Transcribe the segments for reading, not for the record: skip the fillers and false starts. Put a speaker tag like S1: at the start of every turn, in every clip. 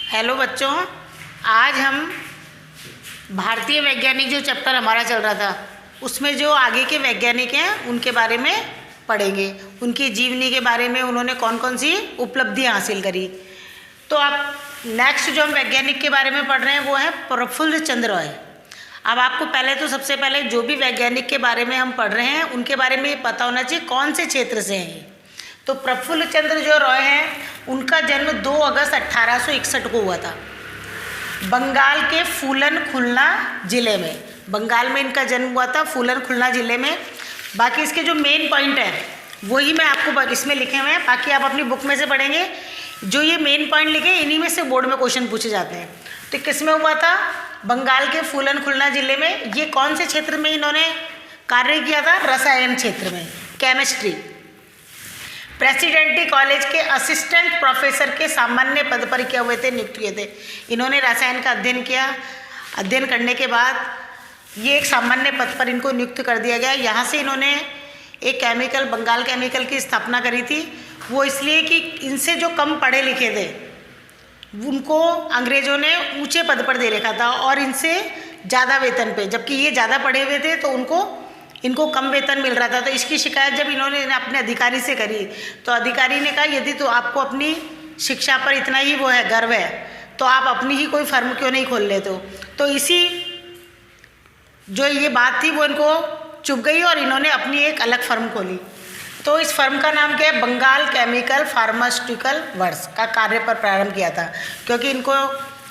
S1: Hello बच्चों, आज हम भारतीय वैज्ञानिक जो चैप्टर हमारा चल रहा था उसमें जो आगे के वैज्ञानिक हैं उनके बारे में पढ़ेंगे। उनकी जीवनी के बारे में, उन्होंने कौन कौन सी उपलब्धियां हासिल करी। तो आप नेक्स्ट जो हम वैज्ञानिक के बारे में पढ़ रहे हैं वो है प्रफुल्ल चंद्र रॉय। अब आपको पहले तो सबसे पहले जो भी वैज्ञानिक के बारे में हम पढ़ रहे हैं उनके बारे में पता होना चाहिए कौन से क्षेत्र से हैं ये। तो प्रफुल्ल चंद्र जो रॉय हैं उनका जन्म 2 अगस्त 1861 को हुआ था बंगाल के फूलन खुलना जिले में। बंगाल में इनका जन्म हुआ था, फूलन खुलना जिले में। बाकी इसके जो मेन पॉइंट है वही मैं आपको इसमें लिखे हुए हैं, बाकी आप अपनी बुक में से पढ़ेंगे। जो ये मेन पॉइंट लिखे इन्हीं में से बोर्ड में क्वेश्चन पूछे जाते हैं। तो किस में हुआ था? बंगाल के फूलन खुलना जिले में। ये कौन से क्षेत्र में इन्होंने कार्य किया था? रसायन क्षेत्र में, केमिस्ट्री। प्रेसिडेंटी कॉलेज के असिस्टेंट प्रोफेसर के सामान्य पद पर क्या हुए थे? नियुक्त किए थे। इन्होंने रसायन का अध्ययन किया। अध्ययन करने के बाद ये एक सामान्य पद पर इनको नियुक्त कर दिया गया। यहाँ से इन्होंने एक केमिकल, बंगाल केमिकल की स्थापना करी थी। वो इसलिए कि इनसे जो कम पढ़े लिखे थे उनको अंग्रेज़ों ने ऊंचे पद पर दे रखा था और इनसे ज़्यादा वेतन पे, जबकि ये ज़्यादा पढ़े हुए थे तो इनको कम वेतन मिल रहा था। तो इसकी शिकायत जब इन्होंने अपने अधिकारी से करी तो अधिकारी ने कहा यदि तो आपको अपनी शिक्षा पर इतना ही वो है, गर्व है, तो आप अपनी ही कोई फर्म क्यों नहीं खोल लेते हो। तो इसी जो ये बात थी वो इनको चुभ गई और इन्होंने अपनी एक अलग फर्म खोली। तो इस फर्म का नाम क्या है? बंगाल केमिकल फार्मास्यूटिकल वर्क्स का कार्य पर प्रारंभ किया था। क्योंकि इनको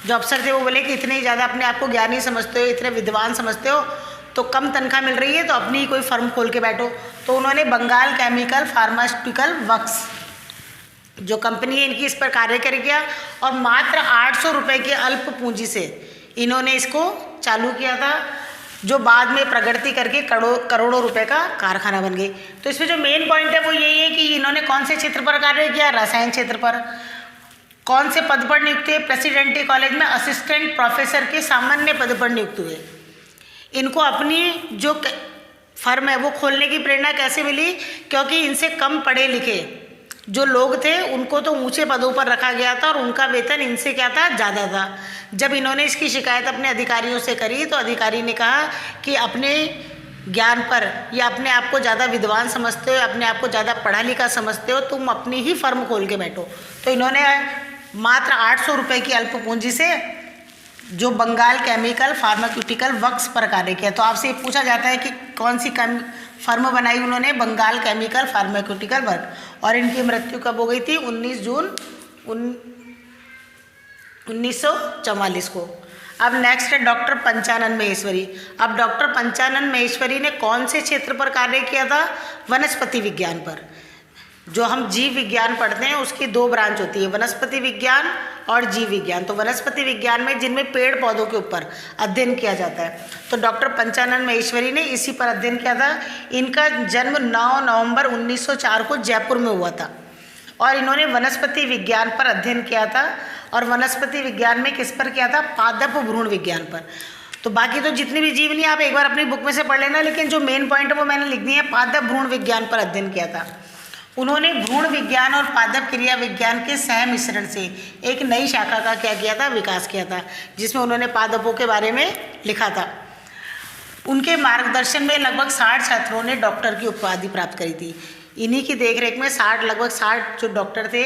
S1: जो अफसर थे वो बोले कि इतने ही ज़्यादा अपने आप को ज्ञानी समझते हो, इतने विद्वान समझते हो, तो कम तनख्वाह मिल रही है तो अपनी ही कोई फर्म खोल के बैठो। तो उन्होंने बंगाल केमिकल फार्मास्यूटिकल वर्क्स जो कंपनी है इनकी इस पर कार्य कर किया और मात्र 800 रुपये की अल्प पूंजी से इन्होंने इसको चालू किया था, जो बाद में प्रगति करके करोड़ों रुपए का कारखाना बन गई। तो इसमें जो मेन पॉइंट है वो यही है कि इन्होंने कौन से क्षेत्र पर कार्य किया? रसायन क्षेत्र पर। कौन से पद पर नियुक्त हुए? प्रेसिडेंटी कॉलेज में असिस्टेंट प्रोफेसर के सामान्य पद पर नियुक्त हुए। इनको अपनी जो फर्म है वो खोलने की प्रेरणा कैसे मिली? क्योंकि इनसे कम पढ़े लिखे जो लोग थे उनको तो ऊंचे पदों पर रखा गया था और उनका वेतन इनसे क्या था? ज़्यादा था। जब इन्होंने इसकी शिकायत अपने अधिकारियों से करी तो अधिकारी ने कहा कि अपने ज्ञान पर या अपने आप को ज़्यादा विद्वान समझते हो, अपने आप को ज़्यादा पढ़ा लिखा समझते हो, तुम अपनी ही फर्म खोल के बैठो। तो इन्होंने मात्र 800 रुपये की अल्प पूंजी से जो बंगाल केमिकल फार्मास्यूटिकल वर्क्स पर कार्य किया। तो आपसे ये पूछा जाता है कि कौन सी फर्म बनाई उन्होंने? Bengal chemical pharmaceutical work. और इनकी मृत्यु कब हो गई थी? 19 जून 1944 को। अब नेक्स्ट है डॉक्टर पंचानन महेश्वरी। अब डॉक्टर पंचानन महेश्वरी ने कौन से क्षेत्र पर कार्य किया था? वनस्पति विज्ञान पर। जो हम जीव विज्ञान पढ़ते हैं उसकी 2 ब्रांच होती है, वनस्पति विज्ञान और जीव विज्ञान। तो वनस्पति विज्ञान में जिनमें पेड़ पौधों के ऊपर अध्ययन किया जाता है, तो डॉक्टर पंचानन महेश्वरी ने इसी पर अध्ययन किया था। इनका जन्म 9 नवंबर 1904 को जयपुर में हुआ था और इन्होंने वनस्पति विज्ञान पर अध्ययन किया था। और वनस्पति विज्ञान में किस पर किया था? पादप भ्रूण विज्ञान पर। तो बाकी तो जितनी भी जीवनी आप एक बार अपनी बुक में से पढ़ लेना, लेकिन जो मेन पॉइंट है वो मैंने लिख दी है। पादप भ्रूण विज्ञान पर अध्ययन किया था। उन्होंने भ्रूण विज्ञान और पादप क्रिया विज्ञान के सहमिश्रण से एक नई शाखा का क्या किया था? विकास किया था, जिसमें उन्होंने पादपों के बारे में लिखा था। उनके मार्गदर्शन में लगभग 60 छात्रों ने डॉक्टर की उपाधि प्राप्त करी थी। इन्हीं की देखरेख में लगभग 60 जो डॉक्टर थे,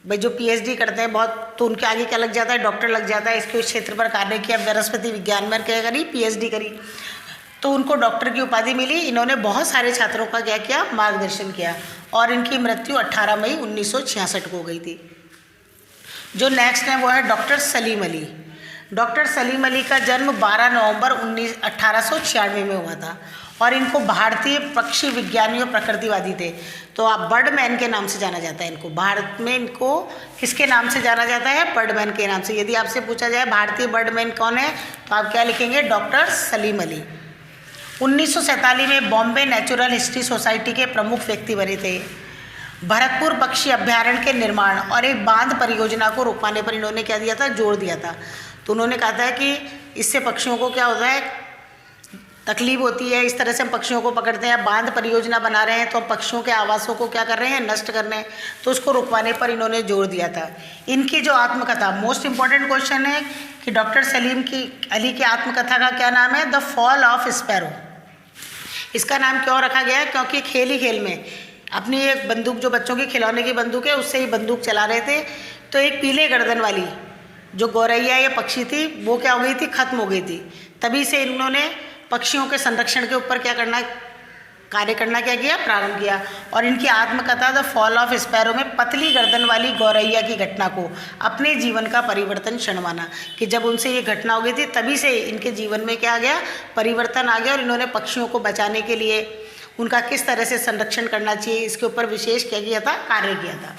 S1: भाई जो पीएचडी करते हैं बहुत, तो उनके आगे क्या लग जाता है? डॉक्टर लग जाता है। इसके उस क्षेत्र पर कार्य किया, वनस्पति विज्ञान में क्या करी? पीएचडी करी, तो उनको डॉक्टर की उपाधि मिली। इन्होंने बहुत सारे छात्रों का क्या किया? मार्गदर्शन किया। और इनकी मृत्यु 18 मई 1966 को हो गई थी। जो नेक्स्ट है वो है डॉक्टर सलीम अली। डॉक्टर सलीम अली का जन्म 12 नवंबर 1896 में हुआ था और इनको भारतीय पक्षी विज्ञानी और प्रकृतिवादी थे। तो आप बर्डमैन के नाम से जाना जाता है इनको। भारत में इनको किसके नाम से जाना जाता है? बर्डमैन के नाम से। यदि आपसे पूछा जाए भारतीय बर्डमैन कौन है तो आप क्या लिखेंगे? डॉक्टर सलीम अली। 1947 में बॉम्बे नेचुरल हिस्ट्री सोसाइटी के प्रमुख व्यक्ति बने थे। भरतपुर पक्षी अभ्यारण्य के निर्माण और एक बांध परियोजना को रोकवाने पर इन्होंने क्या दिया था? जोर दिया था। तो उन्होंने कहा था कि इससे पक्षियों को क्या होता है? तकलीफ होती है। इस तरह से हम पक्षियों को पकड़ते हैं। बांध परियोजना बना रहे हैं तो हम पक्षियों के आवासों को क्या कर रहे हैं, नष्ट कर रहे हैं। तो उसको रुकवाने पर इन्होंने जोर दिया था। इनकी जो आत्मकथा, मोस्ट इम्पॉर्टेंट क्वेश्चन है कि डॉक्टर सलीम अली की आत्मकथा का क्या नाम है, द फॉल ऑफ स्पैरो। इसका नाम क्यों रखा गया है, क्योंकि खेल ही खेल में अपनी एक बंदूक, जो बच्चों की खिलौने की बंदूक है, उससे ही बंदूक चला रहे थे, तो एक पीले गर्दन वाली जो गौरैया या पक्षी थी वो क्या हो गई थी, खत्म हो गई थी। तभी से इन्होंने पक्षियों के संरक्षण के ऊपर कार्य करना क्या किया, प्रारंभ किया। और इनकी आत्मकथा द फॉल ऑफ स्पैरो में पतली गर्दन वाली गौरैया की घटना को अपने जीवन का परिवर्तन क्षण माना, कि जब उनसे ये घटना हो गई थी तभी से इनके जीवन में क्या आ गया, परिवर्तन आ गया। और इन्होंने पक्षियों को बचाने के लिए उनका किस तरह से संरक्षण करना चाहिए, इसके ऊपर विशेष क्या किया था, कार्य किया था।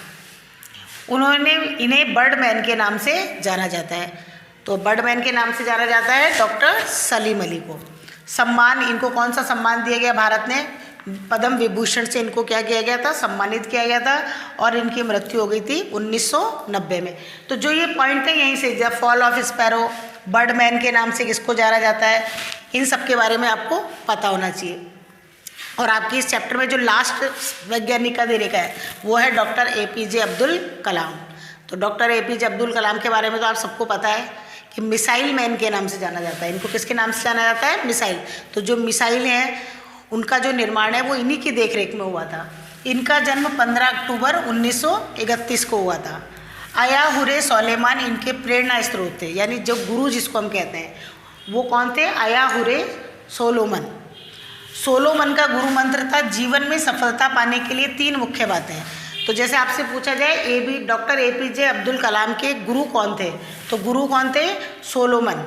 S1: इन्हें बर्डमैन के नाम से जाना जाता है। तो बर्डमैन के नाम से जाना जाता है डॉक्टर सलीम अली को। सम्मान, इनको कौन सा सम्मान दिया गया, भारत ने पद्म विभूषण से इनको क्या किया गया था, सम्मानित किया गया था। और इनकी मृत्यु हो गई थी 1990 में। तो जो ये पॉइंट है यहीं से, the fall of sparrow, Birdman के नाम से किसको जाना जाता है, इन सब के बारे में आपको पता होना चाहिए। और आपकी इस चैप्टर में जो लास्ट वैज्ञानिक का देने का है वो है डॉक्टर APJ अब्दुल कलाम। तो डॉक्टर APJ अब्दुल कलाम के बारे में तो आप सबको पता है कि मिसाइल मैन के नाम से जाना जाता है। इनको किसके नाम से जाना जाता है, मिसाइल। तो जो मिसाइल हैं उनका जो निर्माण है वो इन्हीं की देखरेख में हुआ था। इनका जन्म 15 अक्टूबर 1931 को हुआ था। आया हुरे सोलेमान इनके प्रेरणा स्रोत थे, यानी जो गुरु जिसको हम कहते हैं वो कौन थे, आया हुरे सोलोमन। सोलोमन का गुरु मंत्र था जीवन में सफलता पाने के लिए 3 मुख्य बातें। तो जैसे आपसे पूछा जाए डॉक्टर APJ अब्दुल कलाम के गुरु कौन थे, तो गुरु कौन थे, सोलोमन।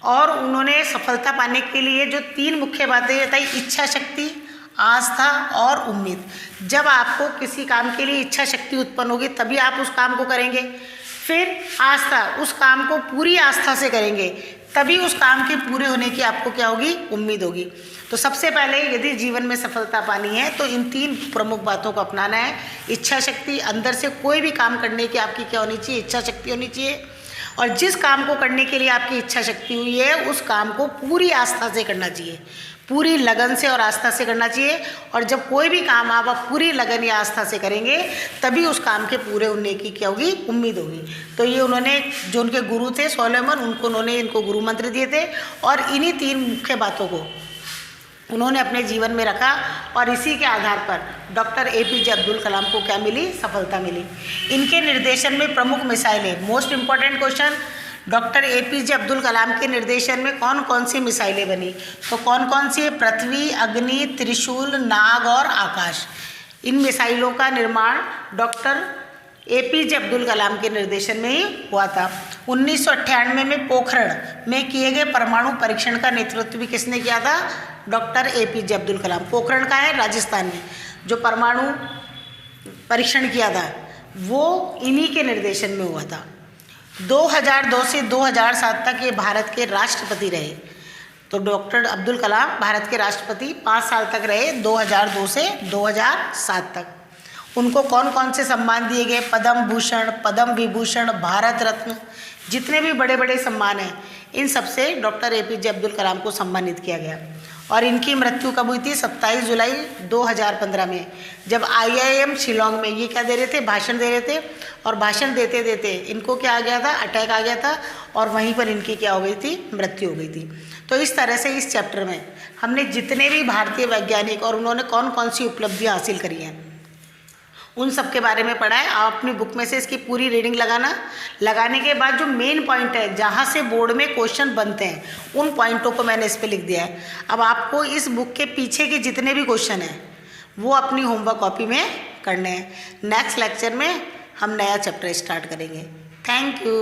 S1: और उन्होंने सफलता पाने के लिए जो 3 मुख्य बातें बताई, इच्छा शक्ति, आस्था और उम्मीद। जब आपको किसी काम के लिए इच्छा शक्ति उत्पन्न होगी तभी आप उस काम को करेंगे। फिर आस्था, उस काम को पूरी आस्था से करेंगे तभी उस काम के पूरे होने की आपको क्या होगी, उम्मीद होगी। तो सबसे पहले यदि जीवन में सफलता पानी है तो इन 3 प्रमुख बातों को अपनाना है। इच्छा शक्ति, अंदर से कोई भी काम करने की आपकी क्या होनी चाहिए, इच्छा शक्ति होनी चाहिए। और जिस काम को करने के लिए आपकी इच्छा शक्ति हुई है उस काम को पूरी आस्था से करना चाहिए, पूरी लगन से और आस्था से करना चाहिए। और जब कोई भी काम आप पूरी लगन या आस्था से करेंगे तभी उस काम के पूरे होने की क्या होगी, उम्मीद होगी। तो ये उन्होंने, जो उनके गुरु थे सोलोमन, उन्होंने इनको गुरु मंत्र दिए थे। और इन्हीं 3 मुख्य बातों को उन्होंने अपने जीवन में रखा और इसी के आधार पर डॉक्टर APJ अब्दुल कलाम को क्या मिली, सफलता मिली। इनके निर्देशन में प्रमुख मिसाइलें, most important question, doctor APJ Abdul Kalam के निर्देशन में कौन कौन सी मिसाइलें बनी, तो कौन कौन सी, पृथ्वी, अग्नि, त्रिशूल, नाग और आकाश। इन मिसाइलों का निर्माण डॉक्टर APJ अब्दुल कलाम के निर्देशन में ही हुआ था। 1998 में पोखरण में किए गए परमाणु परीक्षण का नेतृत्व भी किसने किया था, डॉक्टर APJ अब्दुल कलाम। पोखरण का है राजस्थान में, जो परमाणु परीक्षण किया था वो इन्हीं के निर्देशन में हुआ था। 2002 से 2007 तक ये भारत के राष्ट्रपति रहे। तो डॉक्टर अब्दुल कलाम भारत के राष्ट्रपति 5 साल तक रहे, 2002 से 2007 तक। उनको कौन कौन से सम्मान दिए गए, पद्म भूषण, पद्म विभूषण, भारत रत्न, जितने भी बड़े बड़े सम्मान हैं इन सबसे डॉक्टर APJ अब्दुल कलाम को सम्मानित किया गया। और इनकी मृत्यु कब हुई थी, 27 जुलाई 2015 में, जब IIM शिलोंग में ये क्या दे रहे थे, भाषण दे रहे थे। और भाषण देते देते इनको क्या आ गया था, अटैक आ गया था और वहीं पर इनकी क्या हो गई थी, मृत्यु हो गई थी। तो इस तरह से इस चैप्टर में हमने जितने भी भारतीय वैज्ञानिक और उन्होंने कौन कौन सी उपलब्धियाँ हासिल करी हैं उन सब के बारे में पढ़ा है। आप अपनी बुक में से इसकी पूरी रीडिंग लगाने के बाद जो मेन पॉइंट है जहाँ से बोर्ड में क्वेश्चन बनते हैं उन पॉइंटों को मैंने इस पे लिख दिया है। अब आपको इस बुक के पीछे के जितने भी क्वेश्चन हैं वो अपनी होमवर्क कॉपी में करने हैं। नेक्स्ट लेक्चर में हम नया चैप्टर स्टार्ट करेंगे। Thank you.